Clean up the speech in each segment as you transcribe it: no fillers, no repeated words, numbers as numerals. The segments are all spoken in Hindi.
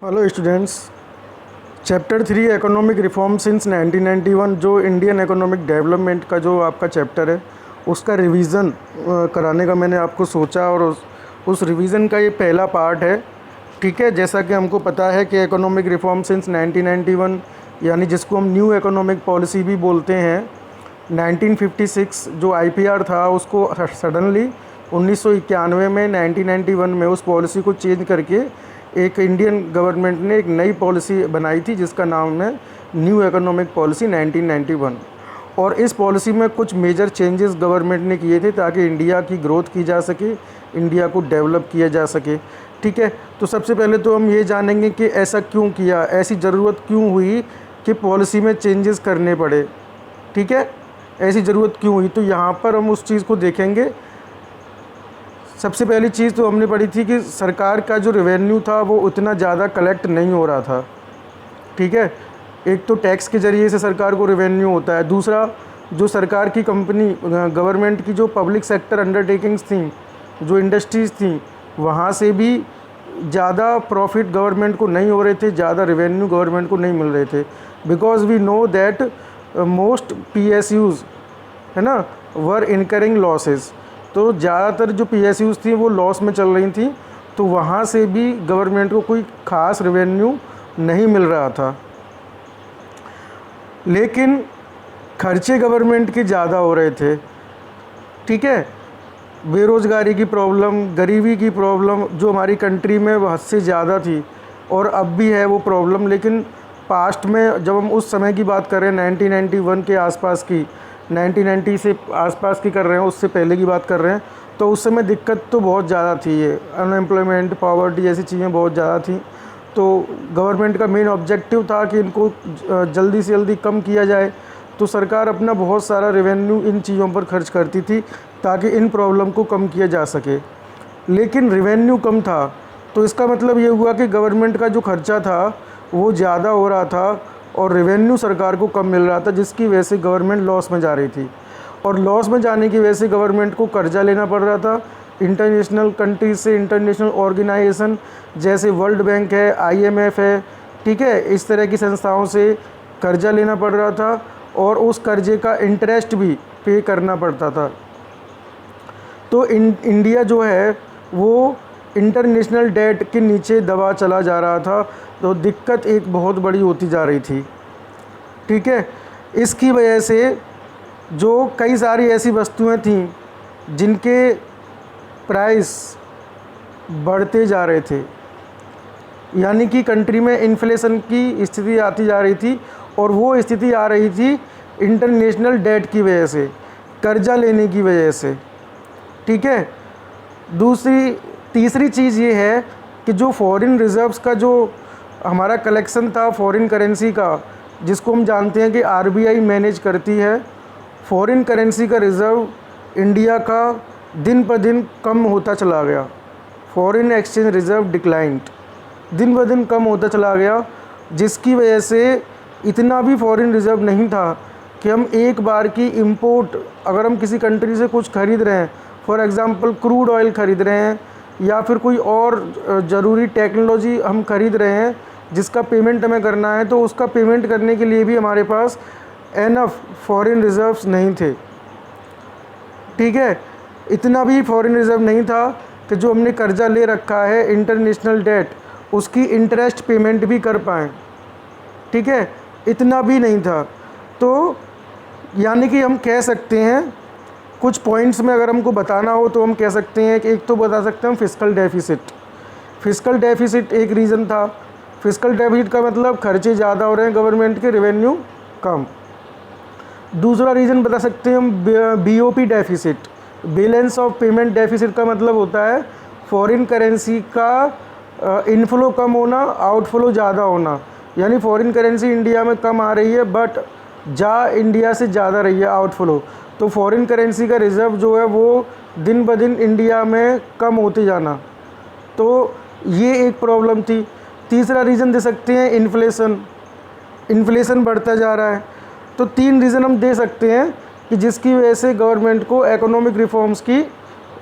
Hello students. Chapter 3 economic reform since 1991 जो इंडियन इकोनॉमिक डेवलपमेंट का जो आपका चैप्टर है उसका रिवीज़न कराने का मैंने आपको सोचा और उस रिवीज़न का ये पहला पार्ट है। ठीक है, जैसा कि हमको पता है कि इकोनॉमिक रिफॉर्म सिंस 1991 यानी जिसको हम न्यू इकोनॉमिक पॉलिसी भी बोलते हैं, 1956 जो आईपीआर था उसको सडनली 1991 में 1991 में उस पॉलिसी को चेंज करके एक इंडियन गवर्नमेंट ने एक नई पॉलिसी बनाई थी जिसका नाम है न्यू इकोनॉमिक पॉलिसी 1991। और इस पॉलिसी में कुछ मेजर चेंजेस गवर्नमेंट ने किए थे ताकि इंडिया की ग्रोथ की जा सके, इंडिया को डेवलप किया जा सके। ठीक है, तो सबसे पहले तो हम ये जानेंगे कि ऐसा क्यों किया, ऐसी ज़रूरत क्यों हुई कि पॉलिसी में चेंजेस करने पड़े। ठीक है, ऐसी ज़रूरत क्यों हुई, तो यहाँ पर हम उस चीज़ को देखेंगे। सबसे पहली चीज़ तो हमने पढ़ी थी कि सरकार का जो रेवेन्यू था वो उतना ज़्यादा कलेक्ट नहीं हो रहा था। ठीक है, एक तो टैक्स के ज़रिए से सरकार को रेवेन्यू होता है, दूसरा जो सरकार की कंपनी गवर्नमेंट की जो पब्लिक सेक्टर अंडरटेकिंग्स थी, जो इंडस्ट्रीज़ थी, वहाँ से भी ज़्यादा प्रॉफिट गवर्नमेंट को नहीं हो रहे थे, ज़्यादा रेवेन्यू गवर्नमेंट को नहीं मिल रहे थे। Because we know that most PSUs है ना वर इनकरिंग लॉसेस। तो ज़्यादातर जो PSUs थी वो लॉस में चल रही थी, तो वहाँ से भी गवर्नमेंट को कोई ख़ास रेवेन्यू नहीं मिल रहा था। लेकिन खर्चे गवर्नमेंट के ज़्यादा हो रहे थे। ठीक है, बेरोज़गारी की प्रॉब्लम, गरीबी की प्रॉब्लम जो हमारी कंट्री में वो हद से ज़्यादा थी और अब भी है वो प्रॉब्लम। लेकिन पास्ट में जब हम उस समय की बात कर रहे हैं 1991 के आसपास की, 1990 से आसपास की कर रहे हैं, उससे पहले की बात कर रहे हैं, तो उस समय दिक्कत तो बहुत ज़्यादा थी। ये अनएम्प्लॉयमेंट, पॉवर्टी ऐसी चीज़ें बहुत ज़्यादा थी। तो गवर्नमेंट का मेन ऑब्जेक्टिव था कि इनको जल्दी से जल्दी कम किया जाए। तो सरकार अपना बहुत सारा रेवेन्यू इन चीज़ों पर खर्च करती थी ताकि इन प्रॉब्लम को कम किया जा सके। लेकिन रेवेन्यू कम था तो इसका मतलब ये हुआ कि गवर्नमेंट का जो खर्चा था वो ज़्यादा हो रहा था और रेवेन्यू सरकार को कम मिल रहा था, जिसकी वजह से गवर्नमेंट लॉस में जा रही थी। और लॉस में जाने की वजह से गवर्नमेंट को कर्जा लेना पड़ रहा था इंटरनेशनल कंट्रीज से, इंटरनेशनल ऑर्गेनाइजेशन जैसे वर्ल्ड बैंक है, IMF है। ठीक है, इस तरह की संस्थाओं से कर्जा लेना पड़ रहा था और उस कर्जे का इंटरेस्ट भी पे करना पड़ता था। तो इंडिया जो है वो इंटरनेशनल डेट के नीचे दबा चला जा रहा था, तो दिक्कत एक बहुत बड़ी होती जा रही थी। ठीक है, इसकी वजह से जो कई सारी ऐसी वस्तुएं थीं जिनके प्राइस बढ़ते जा रहे थे, यानी कि कंट्री में इन्फ्लेशन की स्थिति आती जा रही थी, और वो स्थिति आ रही थी इंटरनेशनल डेट की वजह से, कर्जा लेने की वजह से। ठीक है, तीसरी चीज़ ये है कि जो फॉरेन रिज़र्व्स का जो हमारा कलेक्शन था फॉरेन करेंसी का, जिसको हम जानते हैं कि RBI मैनेज करती है, फॉरेन करेंसी का रिज़र्व इंडिया का दिन ब दिन कम होता चला गया। फॉरेन एक्सचेंज रिज़र्व डिक्लाइंड, दिन ब दिन कम होता चला गया, जिसकी वजह से इतना भी फॉरेन रिज़र्व नहीं था कि हम एक बार की इंपोर्ट, अगर हम किसी कंट्री से कुछ ख़रीद रहे हैं, फॉर एग्ज़ाम्पल क्रूड ऑयल ख़रीद रहे हैं या फिर कोई और ज़रूरी टेक्नोलॉजी हम ख़रीद रहे हैं जिसका पेमेंट हमें करना है, तो उसका पेमेंट करने के लिए भी हमारे पास एनफ फॉरेन रिज़र्व्स नहीं थे। ठीक है, इतना भी फॉरेन रिज़र्व नहीं था कि जो हमने कर्जा ले रखा है इंटरनेशनल डेट, उसकी इंटरेस्ट पेमेंट भी कर पाएँ। ठीक है, इतना भी नहीं था। तो यानी कि हम कह सकते हैं, कुछ पॉइंट्स में अगर हमको बताना हो तो हम कह सकते हैं कि एक तो बता सकते हैं हम फिस्कल डेफिसिट। फिस्कल डेफिसिट एक रीज़न था। फिस्कल डेफिसिट का मतलब खर्चे ज़्यादा हो रहे हैं गवर्नमेंट के, रेवेन्यू कम। दूसरा रीज़न बता सकते हैं हम BOP deficit, balance of payment deficit का मतलब होता है फॉरेन करेंसी का इनफ्लो कम होना, आउटफ्लो ज़्यादा होना। यानी फॉरेन करेंसी इंडिया में कम आ रही है बट इंडिया से ज़्यादा रही है आउटफ्लो, तो फॉरेन करेंसी का रिज़र्व जो है वो दिन ब दिन इंडिया में कम होते जाना, तो ये एक प्रॉब्लम थी। तीसरा रीज़न दे सकते हैं इन्फ्लेशन बढ़ता जा रहा है। तो 3 रीज़न हम दे सकते हैं कि जिसकी वजह से गवर्नमेंट को इकोनॉमिक रिफॉर्म्स की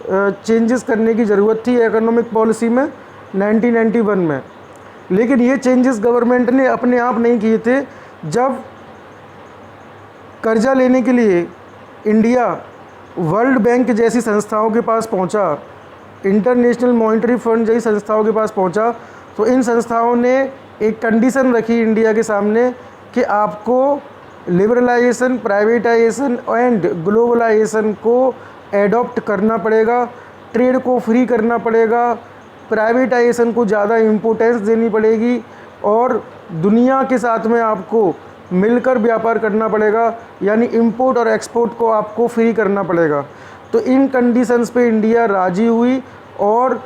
चेंजेस करने की ज़रूरत थी इकोनॉमिक पॉलिसी में 1991 में। लेकिन ये चेंजेस गवर्नमेंट ने अपने आप नहीं किए थे। जब कर्जा लेने के लिए इंडिया वर्ल्ड बैंक जैसी संस्थाओं के पास पहुंचा, इंटरनेशनल मॉनेटरी फंड जैसी संस्थाओं के पास पहुंचा, तो इन संस्थाओं ने एक कंडीशन रखी इंडिया के सामने कि आपको लिबरलाइजेशन, प्राइवेटाइजेशन एंड ग्लोबलाइजेशन को एडॉप्ट करना पड़ेगा, ट्रेड को फ्री करना पड़ेगा, प्राइवेटाइजेशन को ज़्यादा इम्पोर्टेंस देनी पड़ेगी और दुनिया के साथ में आपको मिलकर व्यापार करना पड़ेगा, यानी इंपोर्ट और एक्सपोर्ट को आपको फ्री करना पड़ेगा। तो इन कंडीशंस पे इंडिया राज़ी हुई और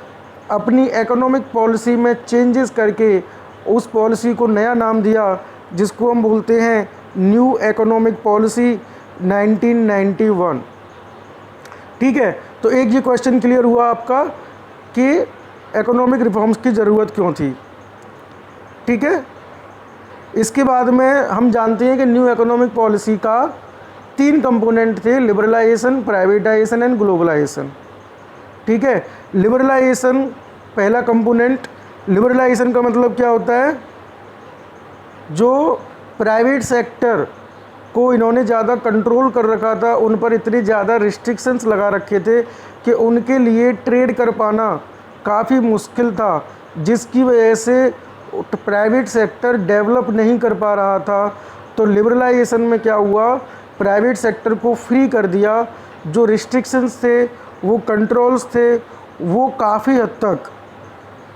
अपनी इकोनॉमिक पॉलिसी में चेंजेस करके उस पॉलिसी को नया नाम दिया, जिसको हम बोलते हैं न्यू इकोनॉमिक पॉलिसी 1991। ठीक है, तो एक ये क्वेश्चन क्लियर हुआ आपका कि इकोनॉमिक रिफॉर्म्स की ज़रूरत क्यों थी। ठीक है, इसके बाद में हम जानते हैं कि न्यू इकोनॉमिक पॉलिसी का 3 कंपोनेंट थे, लिबरलाइजेशन, प्राइवेटाइजेशन एंड ग्लोबलाइजेशन। ठीक है, लिबरलाइजेशन पहला कंपोनेंट। लिबरलाइजेशन का मतलब क्या होता है, जो प्राइवेट सेक्टर को इन्होंने ज़्यादा कंट्रोल कर रखा था, उन पर इतने ज़्यादा रिस्ट्रिक्शंस लगा रखे थे कि उनके लिए ट्रेड कर पाना काफ़ी मुश्किल था, जिसकी वजह से प्राइवेट सेक्टर डेवलप नहीं कर पा रहा था। तो लिबरलाइजेशन में क्या हुआ, प्राइवेट सेक्टर को फ्री कर दिया, जो रिस्ट्रिक्शंस थे, वो कंट्रोल्स थे, वो काफ़ी हद तक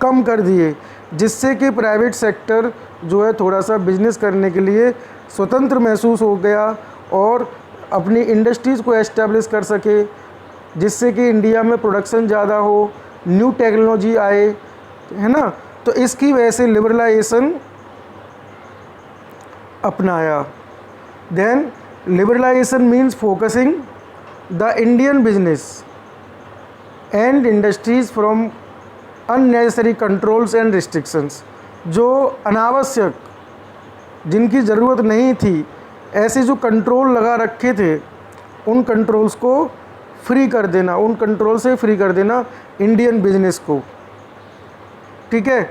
कम कर दिए, जिससे कि प्राइवेट सेक्टर जो है थोड़ा सा बिजनेस करने के लिए स्वतंत्र महसूस हो गया और अपनी इंडस्ट्रीज़ को एस्टेब्लिश कर सके, जिससे कि इंडिया में प्रोडक्शन ज़्यादा हो, न्यू टेक्नोलॉजी आए, है ना। तो इसकी वजह से लिबरलाइजेशन अपनाया। Then liberalisation means focusing the Indian business and industries from unnecessary controls and restrictions. जो अनावश्यक, जिनकी ज़रूरत नहीं थी, ऐसे जो कंट्रोल लगा रखे थे, उन कंट्रोल्स को फ्री कर देना, उन कंट्रोल से फ्री कर देना इंडियन बिजनेस को। ठीक है,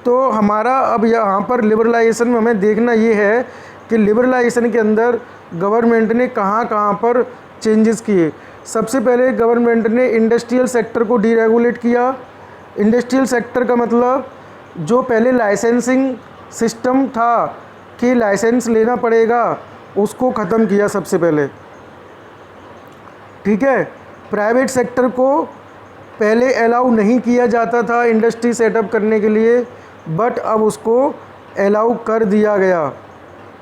तो हमारा अब यहाँ पर लिबरलाइजेशन में हमें देखना ये है कि लिबरलाइजेशन के अंदर गवर्नमेंट ने कहाँ कहाँ पर चेंजेस किए। सबसे पहले गवर्नमेंट ने इंडस्ट्रियल सेक्टर को डीरेगुलेट किया। इंडस्ट्रियल सेक्टर का मतलब जो पहले लाइसेंसिंग सिस्टम था कि लाइसेंस लेना पड़ेगा, उसको ख़त्म किया सबसे पहले। ठीक है, प्राइवेट सेक्टर को पहले अलाउ नहीं किया जाता था इंडस्ट्री सेटअप करने के लिए, बट अब उसको अलाउ कर दिया गया,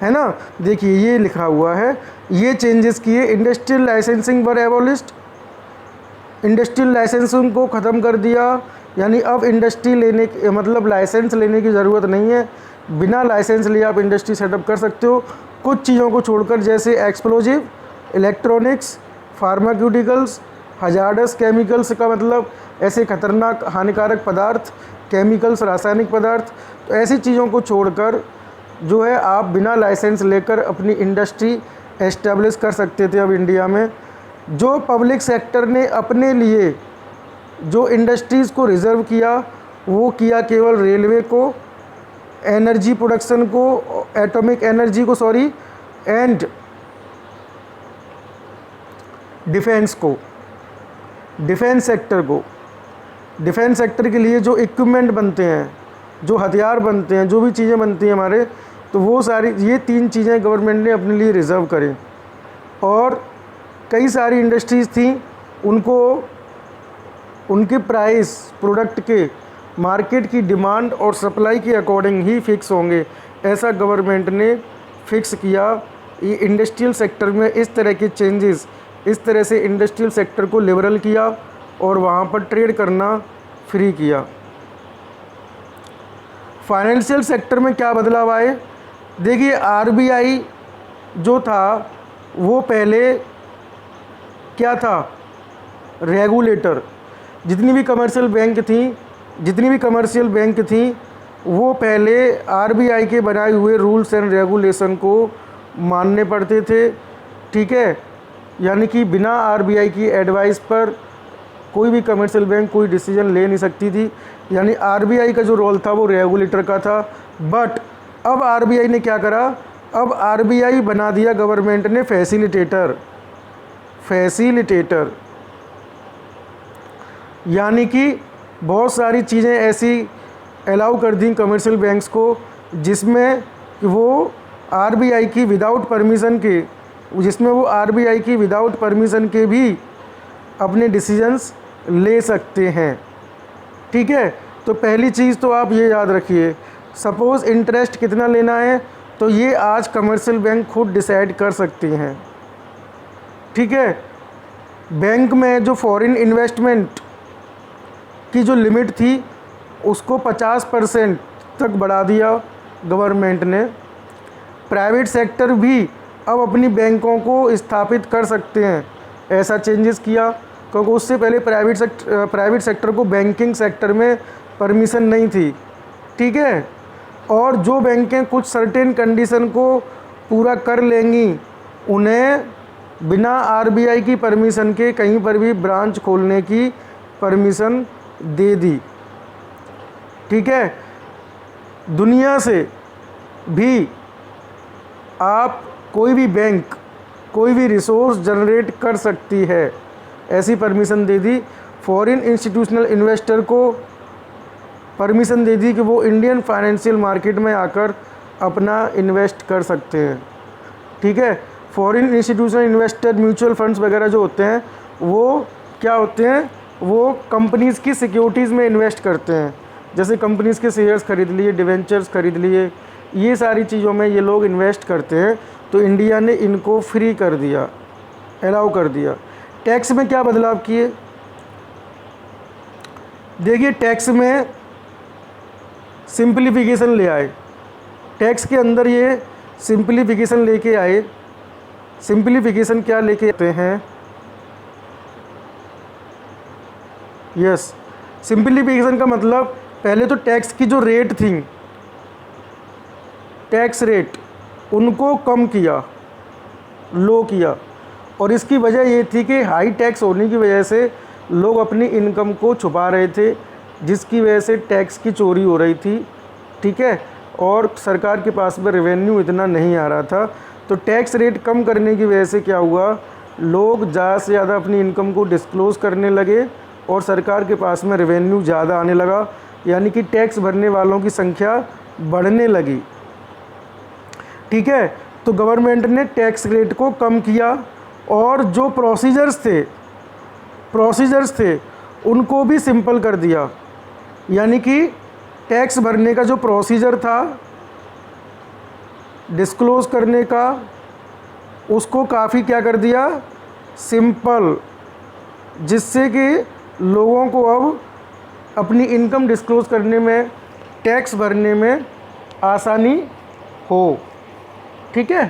है ना। देखिए ये लिखा हुआ है, ये चेंजेस किए। इंडस्ट्रियल लाइसेंसिंग वर एबॉलिश्ड, इंडस्ट्रियल लाइसेंसिंग को ख़त्म कर दिया, यानी अब इंडस्ट्री लेने मतलब लाइसेंस लेने की ज़रूरत नहीं है, बिना लाइसेंस लिए आप इंडस्ट्री सेटअप कर सकते हो, कुछ चीज़ों को छोड़कर, जैसे explosive, electronics, pharmaceuticals, hazardous chemicals का मतलब ऐसे खतरनाक हानिकारक पदार्थ, केमिकल्स, रासायनिक पदार्थ, तो ऐसी चीज़ों को छोड़कर जो है आप बिना लाइसेंस लेकर अपनी इंडस्ट्री एस्टेब्लिश कर सकते थे अब इंडिया में। जो पब्लिक सेक्टर ने अपने लिए जो इंडस्ट्रीज़ को रिज़र्व किया, वो किया केवल रेलवे को, एनर्जी प्रोडक्शन को, एटॉमिक एनर्जी को एंड डिफेंस को, डिफेंस सेक्टर को। डिफेंस सेक्टर के लिए जो इक्विपमेंट बनते हैं, जो हथियार बनते हैं, जो भी चीज़ें बनती हैं हमारे, तो वो सारी ये 3 चीज़ें गवर्नमेंट ने अपने लिए रिज़र्व करें। और कई सारी इंडस्ट्रीज़ थी, उनको उनके प्राइस प्रोडक्ट के मार्केट की डिमांड और सप्लाई के अकॉर्डिंग ही फिक्स होंगे, ऐसा गवर्नमेंट ने फिक्स किया। ये इंडस्ट्रियल सेक्टर में इस तरह के चेंजेस, इस तरह से इंडस्ट्रियल सेक्टर को लिबरल किया और वहाँ पर ट्रेड करना फ्री किया। फाइनेंशियल सेक्टर में क्या बदलाव आए, देखिए आरबीआई जो था वो पहले क्या था, रेगुलेटर। जितनी भी कमर्शियल बैंक थी वो पहले आरबीआई के बनाए हुए रूल्स एंड रेगुलेशन को मानने पड़ते थे। ठीक है, यानी कि बिना आरबीआई की एडवाइस पर कोई भी कमर्शियल बैंक कोई डिसीजन ले नहीं सकती थी। यानी आरबीआई का जो रोल था वो रेगुलेटर का था। बट अब आरबीआई ने क्या करा, अब आरबीआई बना दिया गवर्नमेंट ने फैसिलिटेटर। यानी कि बहुत सारी चीज़ें ऐसी अलाउ कर दी कमर्शियल बैंक्स को जिसमें वो आरबीआई की विदाउट परमिशन के भी अपने डिसीजंस ले सकते हैं। ठीक है, तो पहली चीज़ तो आप ये याद रखिए, सपोज़ इंटरेस्ट कितना लेना है तो ये आज कमर्शियल बैंक खुद डिसाइड कर सकती हैं। ठीक है, बैंक में जो फॉरेन इन्वेस्टमेंट की जो लिमिट थी उसको 50% तक बढ़ा दिया गवर्नमेंट ने। प्राइवेट सेक्टर भी अब अपनी बैंकों को स्थापित कर सकते हैं, ऐसा चेंजेस किया, क्योंकि उससे पहले प्राइवेट सेक्टर को बैंकिंग सेक्टर में परमिशन नहीं थी। ठीक है, और जो बैंकें कुछ सर्टेन कंडीशन को पूरा कर लेंगी उन्हें बिना आरबीआई की परमिशन के कहीं पर भी ब्रांच खोलने की परमिशन दे दी। ठीक है, दुनिया से भी आप कोई भी बैंक कोई भी रिसोर्स जनरेट कर सकती है, ऐसी परमिशन दे दी। फॉरेन इंस्टीट्यूशनल इन्वेस्टर को परमिशन दे दी कि वो इंडियन फाइनेंशियल मार्केट में आकर अपना इन्वेस्ट कर सकते हैं। ठीक है, foreign institutional investor mutual funds वगैरह जो होते हैं वो क्या होते हैं, वो कंपनीज़ की सिक्योरिटीज़ में इन्वेस्ट करते हैं, जैसे कंपनीज़ के शेयर्स खरीद लिए, डिवेंचर्स खरीद लिए, ये सारी चीज़ों में ये लोग इन्वेस्ट करते हैं। तो इंडिया ने इनको फ्री कर दिया, अलाउ कर दिया। टैक्स में क्या बदलाव किए, देखिए टैक्स में सिंप्लीफिकेशन ले आए। टैक्स के अंदर ये सिंप्लीफिकेशन लेके आए। सिंप्लीफिकेशन क्या लेके आते हैं, यस, सिंप्लीफिकेशन का मतलब पहले तो टैक्स की जो रेट थी, टैक्स रेट, उनको कम किया, लो किया। और इसकी वजह ये थी कि हाई टैक्स होने की वजह से लोग अपनी इनकम को छुपा रहे थे, जिसकी वजह से टैक्स की चोरी हो रही थी। ठीक है, और सरकार के पास में रेवेन्यू इतना नहीं आ रहा था। तो टैक्स रेट कम करने की वजह से क्या हुआ, लोग ज़्यादा से ज़्यादा अपनी इनकम को डिस्क्लोज करने लगे और सरकार के पास में रेवेन्यू ज़्यादा आने लगा, यानी कि टैक्स भरने वालों की संख्या बढ़ने लगी। ठीक है, तो गवर्नमेंट ने टैक्स रेट को कम किया और जो प्रोसीजर्स थे उनको भी सिंपल कर दिया। यानी कि टैक्स भरने का जो प्रोसीजर था डिस्क्लोज करने का, उसको काफ़ी क्या कर दिया, सिंपल, जिससे कि लोगों को अब अपनी इनकम डिस्क्लोज करने में, टैक्स भरने में आसानी हो। ठीक है,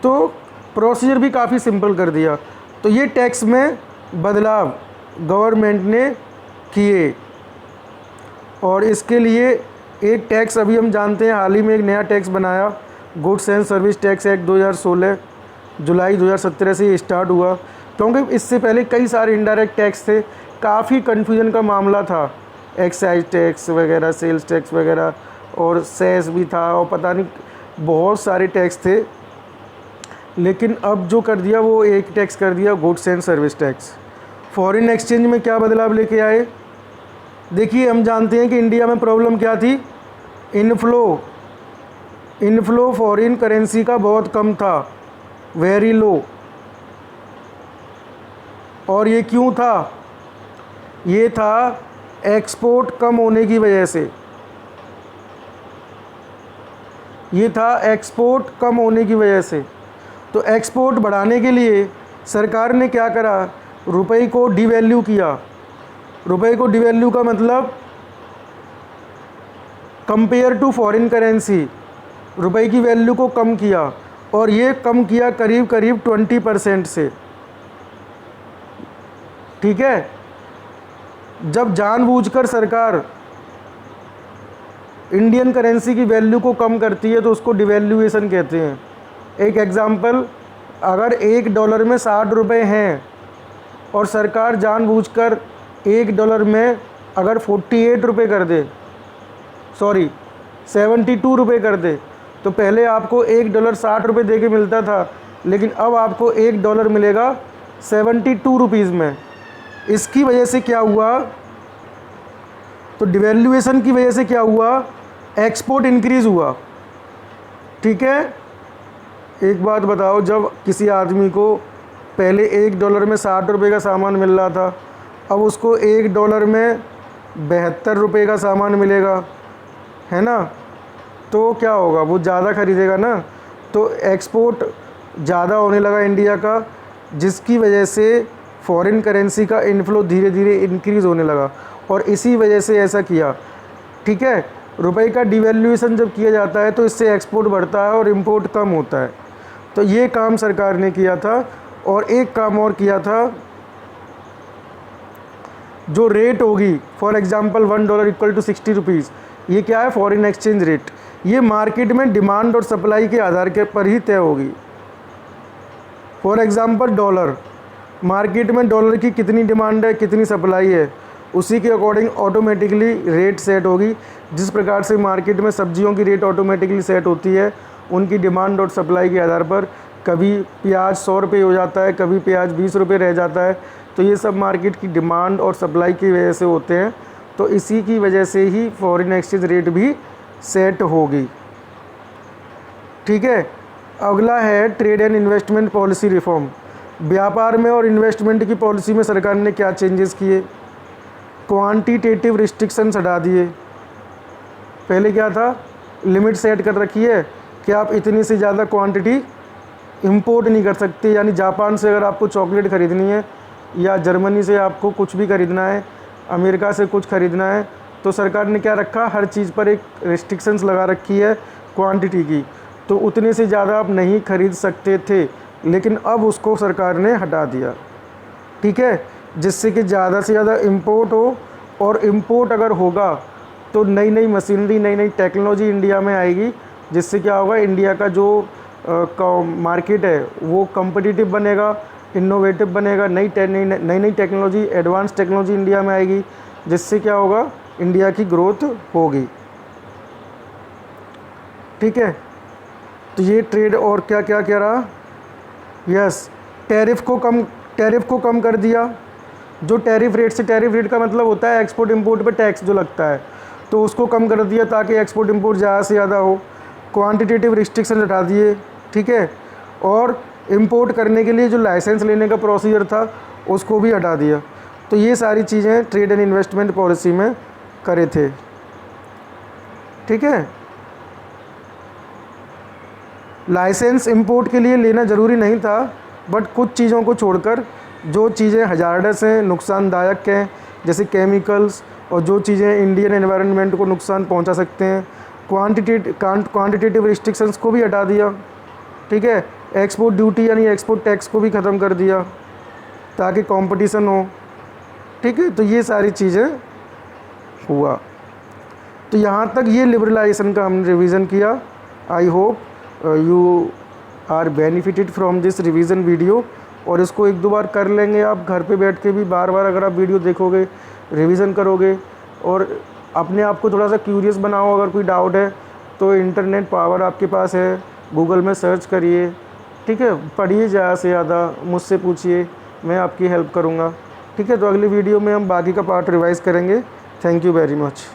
तो प्रोसीजर भी काफ़ी सिंपल कर दिया। तो ये टैक्स में बदलाव गवर्नमेंट ने किए। और इसके लिए एक टैक्स अभी हम जानते हैं, हाल ही में एक नया टैक्स बनाया, goods and service tax act 2016, जुलाई 2017 से ये स्टार्ट हुआ। क्योंकि इससे पहले कई सारे इनडायरेक्ट टैक्स थे, काफ़ी कन्फ्यूजन का मामला था, एक्साइज टैक्स वगैरह, सेल्स टैक्स वगैरह, और सेस भी था, और पता नहीं बहुत सारे टैक्स थे। लेकिन अब जो कर दिया वो एक टैक्स कर दिया, goods and service tax. Foreign exchange में क्या बदलाव लेके आए, देखिए हम जानते हैं कि इंडिया में प्रॉब्लम क्या थी, इनफ्लो फॉरेन करेंसी का बहुत कम था, वेरी लो। और ये क्यों था, ये था एक्सपोर्ट कम होने की वजह से, ये था एक्सपोर्ट कम होने की वजह से। तो एक्सपोर्ट बढ़ाने के लिए सरकार ने क्या करा, रुपए को डिवैल्यू किया। रुपए को डिवैल्यू का मतलब कंपेयर टू फॉरेन करेंसी, रुपए की वैल्यू को कम किया, और ये कम किया करीब करीब 20% से। ठीक है, जब जानबूझकर सरकार इंडियन करेंसी की वैल्यू को कम करती है तो उसको डिवैल्यूएशन कहते हैं। एक एग्ज़ाम्पल, अगर $1 में 60 रुपये हैं और सरकार जानबूझकर $1 में अगर 48 रुपये कर दे, सॉरी 72 रुपये कर दे, तो पहले आपको $1 60 रुपये दे के मिलता था, लेकिन अब आपको $1 मिलेगा 72 रुपीज़ में। इसकी वजह से क्या हुआ, तो डिवैल्यूएशन की वजह से क्या हुआ, एक्सपोर्ट इंक्रीज़ हुआ। ठीक है, एक बात बताओ, जब किसी आदमी को पहले $1 में 60 रुपये का सामान मिल रहा था, अब उसको $1 में 72 रुपये का सामान मिलेगा, है ना, तो क्या होगा, वो ज़्यादा ख़रीदेगा ना। तो एक्सपोर्ट ज़्यादा होने लगा इंडिया का, जिसकी वजह से फॉरेन करेंसी का इनफ्लो धीरे धीरे इंक्रीज़ होने लगा, और इसी वजह से ऐसा किया। ठीक है, रुपए का डिवैल्यूएशन जब किया जाता है तो इससे एक्सपोर्ट बढ़ता है और इंपोर्ट कम होता है। तो ये काम सरकार ने किया था। और एक काम और किया था, जो रेट होगी, for example $1 equal to 60 rupees, ये क्या है, फॉरेन एक्सचेंज रेट। ये मार्केट में डिमांड और सप्लाई के आधार के पर ही तय होगी। फॉर एग्जांपल डॉलर, मार्केट में डॉलर की कितनी डिमांड है, कितनी सप्लाई है, उसी के अकॉर्डिंग ऑटोमेटिकली रेट सेट होगी। जिस प्रकार से मार्केट में सब्जियों की रेट ऑटोमेटिकली सेट होती है, उनकी डिमांड और सप्लाई के आधार पर, कभी प्याज 100 रुपये हो जाता है, कभी प्याज 20 रुपये रह जाता है। तो ये सब मार्केट की डिमांड और सप्लाई की वजह से होते हैं। तो इसी की वजह से ही फॉरेन एक्सचेंज रेट भी सेट होगी। ठीक है, अगला है trade and investment policy reform. व्यापार में और इन्वेस्टमेंट की पॉलिसी में सरकार ने क्या चेंजेस किए, क्वांटिटेटिव रिस्ट्रिक्शंस हटा दिए। पहले क्या था, लिमिट सेट कर रखी है कि आप इतनी से ज़्यादा क्वांटिटी इंपोर्ट नहीं कर सकते। यानी जापान से अगर आपको चॉकलेट ख़रीदनी है, या जर्मनी से आपको कुछ भी ख़रीदना है, अमेरिका से कुछ ख़रीदना है, तो सरकार ने क्या रखा, हर चीज़ पर एक रिस्ट्रिक्शंस लगा रखी है क्वांटिटी की। तो उतने से ज़्यादा आप नहीं खरीद सकते थे, लेकिन अब उसको सरकार ने हटा दिया। ठीक है, जिससे कि ज़्यादा से ज़्यादा इंपोर्ट हो, और इंपोर्ट अगर होगा तो नई नई मशीनरी, नई नई टेक्नोलॉजी इंडिया में आएगी, जिससे क्या होगा, इंडिया का जो मार्केट है वो कम्पिटिटिव बनेगा, इनोवेटिव बनेगा। नई नई टेक्नोलॉजी, एडवांस टेक्नोलॉजी इंडिया में आएगी, जिससे क्या होगा, इंडिया की ग्रोथ होगी। ठीक है, तो ये ट्रेड और क्या क्या कह रहा, यस, टैरिफ को कम कर दिया। जो टैरिफ रेट से, टैरिफ रेट का मतलब होता है एक्सपोर्ट इंपोर्ट पे टैक्स जो लगता है, तो उसको कम कर दिया ताकि एक्सपोर्ट इंपोर्ट ज़्यादा से ज़्यादा हो। क्वांटिटेटिव रिस्ट्रिक्शन हटा दिए। ठीक है, और इंपोर्ट करने के लिए जो लाइसेंस लेने का प्रोसीजर था उसको भी हटा दिया। तो ये सारी चीज़ें ट्रेड एंड इन्वेस्टमेंट पॉलिसी में करे थे। ठीक है, लाइसेंस इंपोर्ट के लिए लेना ज़रूरी नहीं था, बट कुछ चीज़ों को छोड़कर जो चीज़ें हजार्डस हैं, नुकसानदायक हैं, जैसे केमिकल्स, और जो चीज़ें इंडियन एनवायरनमेंट को नुकसान पहुंचा सकते हैं, क्वांटिटेटिव रिस्ट्रिक्शंस को भी हटा दिया। ठीक है, एक्सपोर्ट ड्यूटी यानी एक्सपोर्ट टैक्स को भी ख़त्म कर दिया ताकि कंपटीशन हो। ठीक है, तो ये सारी चीज़ें हुआ। तो यहाँ तक ये लिबरलाइजेशन का हमने रिवीजन किया। I hope you are benefited from this revision video. और इसको एक दो बार कर लेंगे आप घर पे बैठ के भी, बार बार अगर आप वीडियो देखोगे, रिवीजन करोगे, और अपने आप को थोड़ा सा क्यूरियस बनाओ। अगर कोई डाउट है तो इंटरनेट पावर आपके पास है, गूगल में सर्च करिए। ठीक है, पढ़िए ज़्यादा से ज़्यादा, मुझसे पूछिए, मैं आपकी हेल्प करूँगा। ठीक है, तो अगली वीडियो में हम बाकी का पार्ट रिवाइज़ करेंगे। Thank you very much.